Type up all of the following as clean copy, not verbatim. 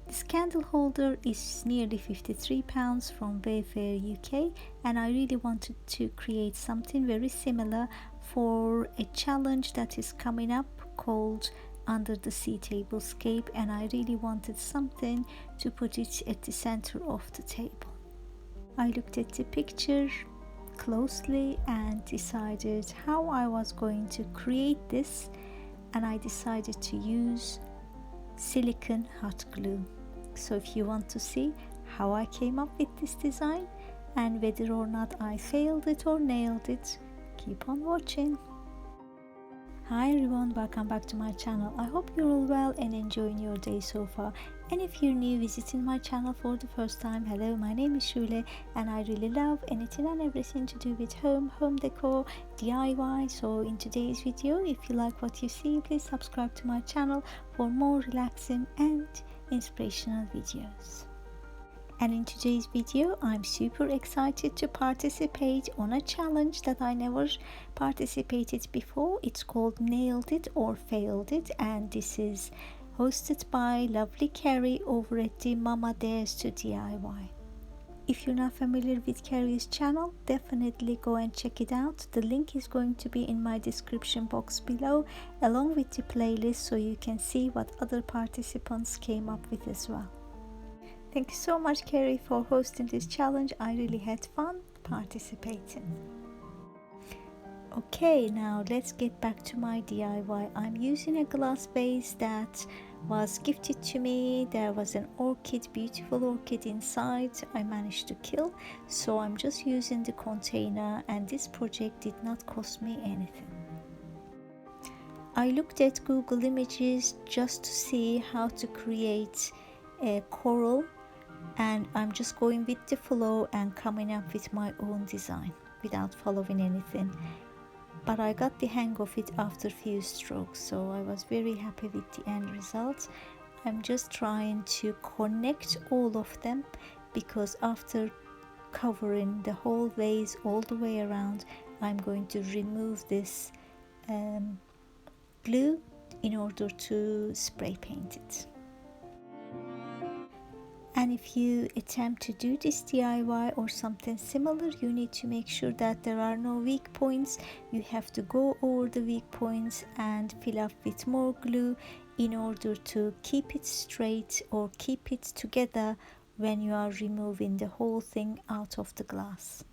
This candle holder is nearly £53 from Wayfair UK, and I really wanted to create something very similar for a challenge that is coming up called Under the Sea Tablescape, and I really wanted something to put it at the center of the table. I looked at the picture closely and decided how I was going to create this, and I decided to use silicone hot glue. So if you want to see how I came up with this design and whether or not I failed it or nailed it, keep on watching. Hi everyone, welcome back to my channel. I hope you're all well and enjoying your day so far. And if you're new visiting my channel for the first time, hello, my name is Shule and I really love anything and everything to do with home decor, DIY. So in today's video, if you like what you see, please subscribe to my channel for more relaxing and inspirational videos. And in today's video, I'm super excited to participate on a challenge that I never participated before. It's called Nailed It or Failed It, and this is hosted by lovely Carrie over at the Mama Dares to DIY. If you're not familiar with Carrie's channel, definitely go and check it out. The link is going to be in my description box below, along with the playlist, so you can see what other participants came up with as well. Thank you so much, Carrie, for hosting this challenge. I really had fun participating. Okay, now let's get back to my DIY. I'm using a glass vase that was gifted to me. There was an orchid, beautiful orchid inside. I managed to kill, so I'm just using the container, and this project did not cost me anything. I looked at Google Images just to see how to create a coral, and I'm just going with the flow and coming up with my own design without following anything. But I got the hang of it after a few strokes, so I was very happy with the end result. I'm just trying to connect all of them, because after covering the whole vase all the way around, I'm going to remove this glue in order to spray paint it. And if you attempt to do this DIY or something similar, you need to make sure that there are no weak points. You have to go over the weak points and fill up with more glue in order to keep it straight or keep it together when you are removing the whole thing out of the glass.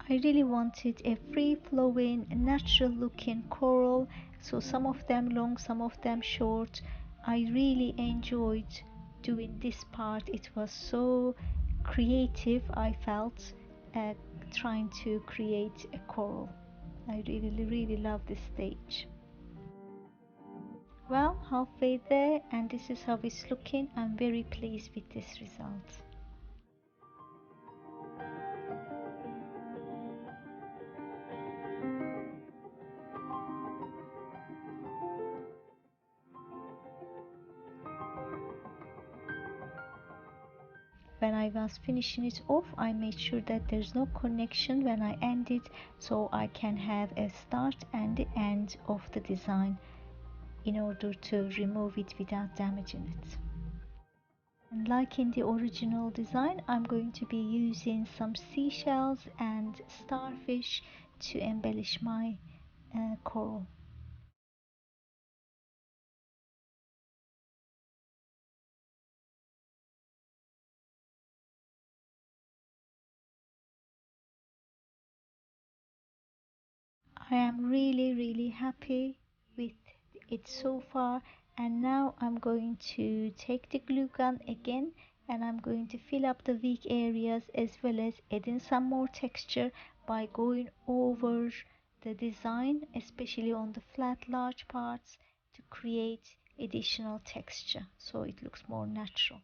I really wanted a free-flowing, natural-looking coral, so some of them long, some of them short. I really enjoyed doing this part. It was so creative, I felt, trying to create a coral. I really love this stage. Well, halfway there, and this is how it's looking. I'm very pleased with this result. When I was finishing it off, I made sure that there's no connection when I end it, so I can have a start and the end of the design in order to remove it without damaging it. And like in the original design, I'm going to be using some seashells and starfish to embellish my coral. I am really happy with it so far, and now I'm going to take the glue gun again, and I'm going to fill up the weak areas as well as adding some more texture by going over the design, especially on the flat large parts, to create additional texture so it looks more natural.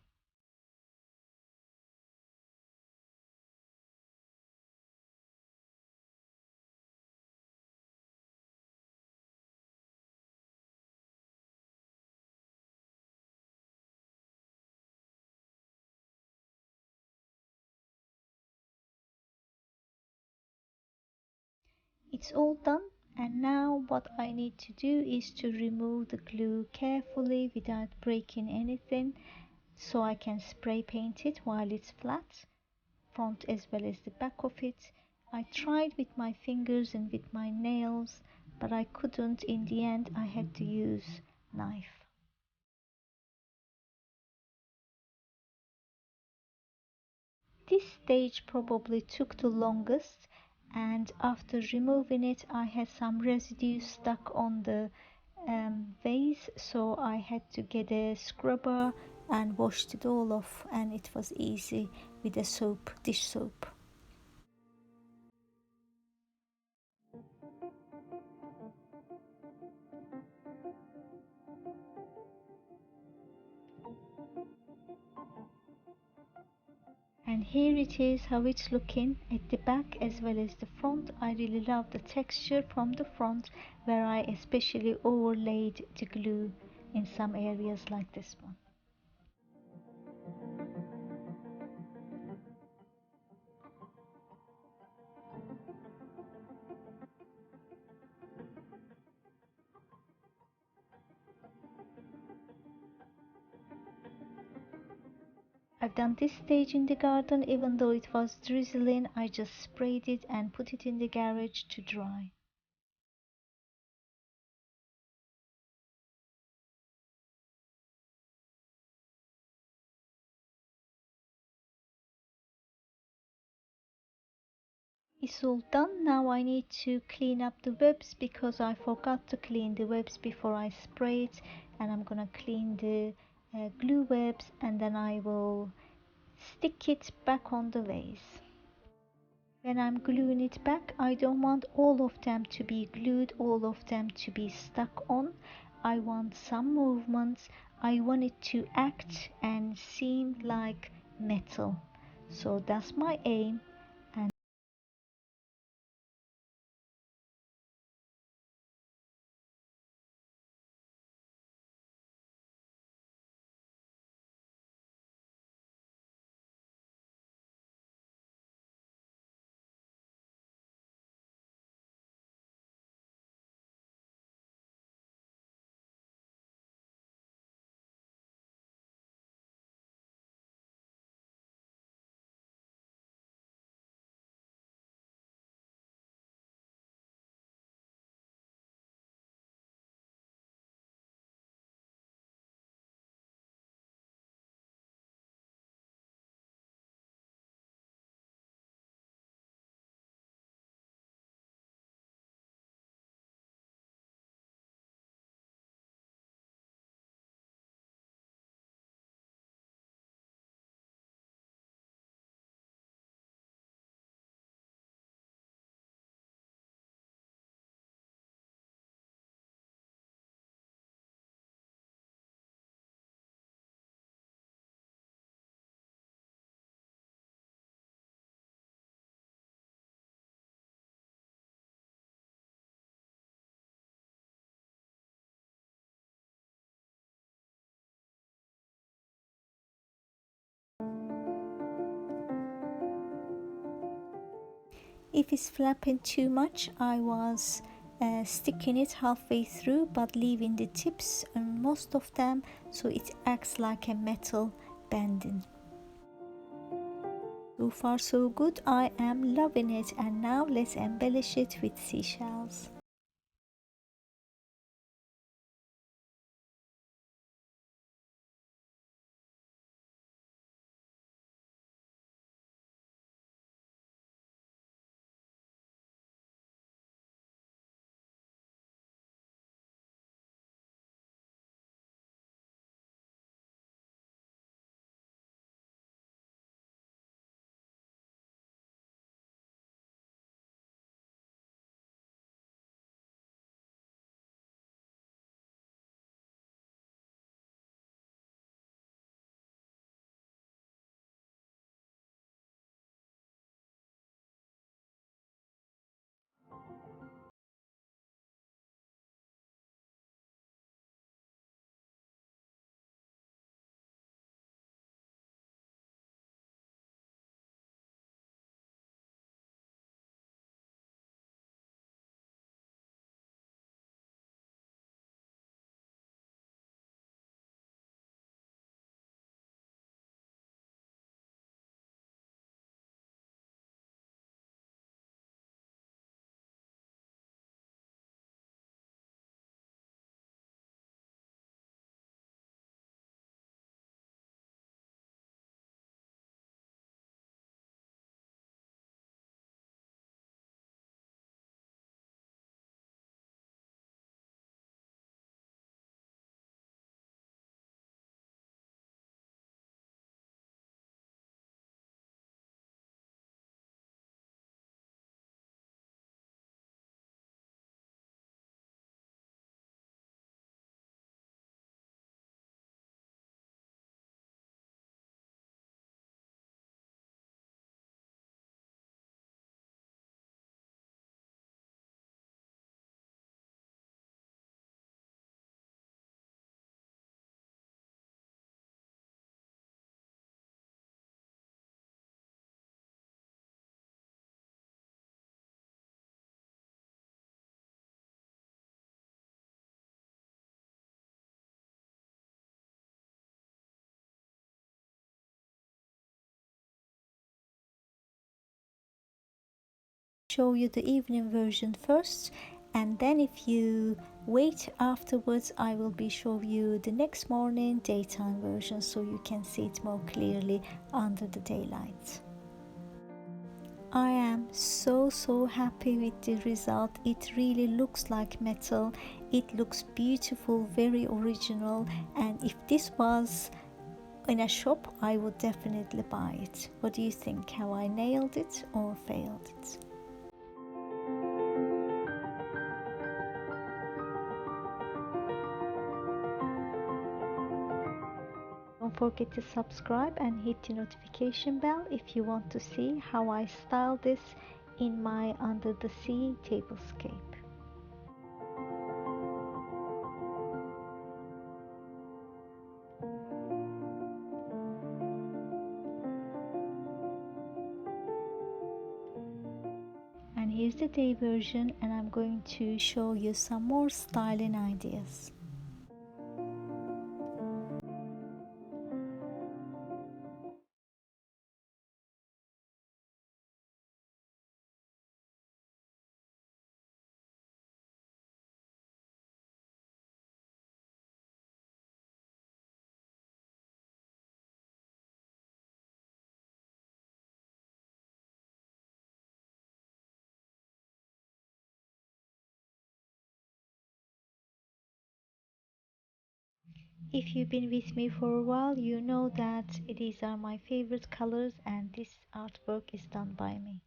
It's all done, And now what I need to do is to remove the glue carefully without breaking anything, so I can spray paint it while it's flat, front as well as the back of it. I tried with my fingers and with my nails, but I couldn't. In the end I had to use knife. This stage probably took the longest, and after removing it I had some residue stuck on the vase, so I had to get a scrubber and washed it all off, and it was easy with a soap, dish soap. And here it is how it's looking at the back as well as the front. I really love the texture from the front, where I especially overlaid the glue in some areas like this one. I've done this stage in the garden. Even though it was drizzling, I just sprayed it and put it in the garage to dry. It's all done. Now I need to clean up the webs because I forgot to clean the webs before I spray it, and I'm gonna clean the glue webs and then I will stick it back on the vase. When I'm gluing it back, I don't want all of them to be glued, all of them to be stuck on. I want some movements. I want it to act and seem like metal. So that's my aim. And if it's flapping too much, I was sticking it halfway through but leaving the tips on most of them so it acts like a metal banding. So far so good, I am loving it, and now let's embellish it with seashells. show you the evening version first, and then if you wait afterwards, I will be showing you the next morning daytime version so you can see it more clearly under the daylight. I am so happy with the result. It really looks like metal. It looks beautiful, very original, and if this was in a shop, I would definitely buy it. What do you think? Have I nailed it or failed it? Don't forget to subscribe and hit the notification bell if you want to see how I style this in my under the sea tablescape. And here's the day version, and I'm going to show you some more styling ideas. If you've been with me for a while, you know that these are my favorite colors, and this artwork is done by me.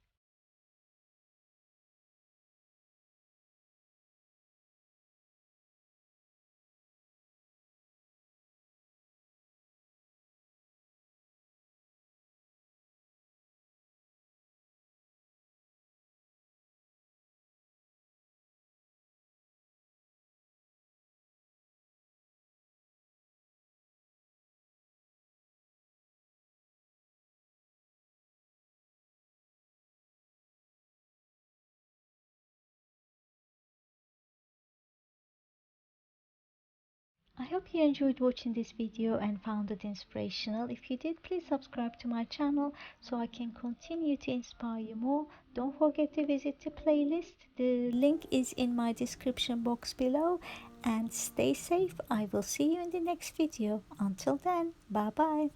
I hope you enjoyed watching this video and found it inspirational. If you did, please subscribe to my channel so I can continue to inspire you more. Don't forget to visit the playlist. The link is in my description box below. And stay safe. I will see you in the next video. Until then, bye bye.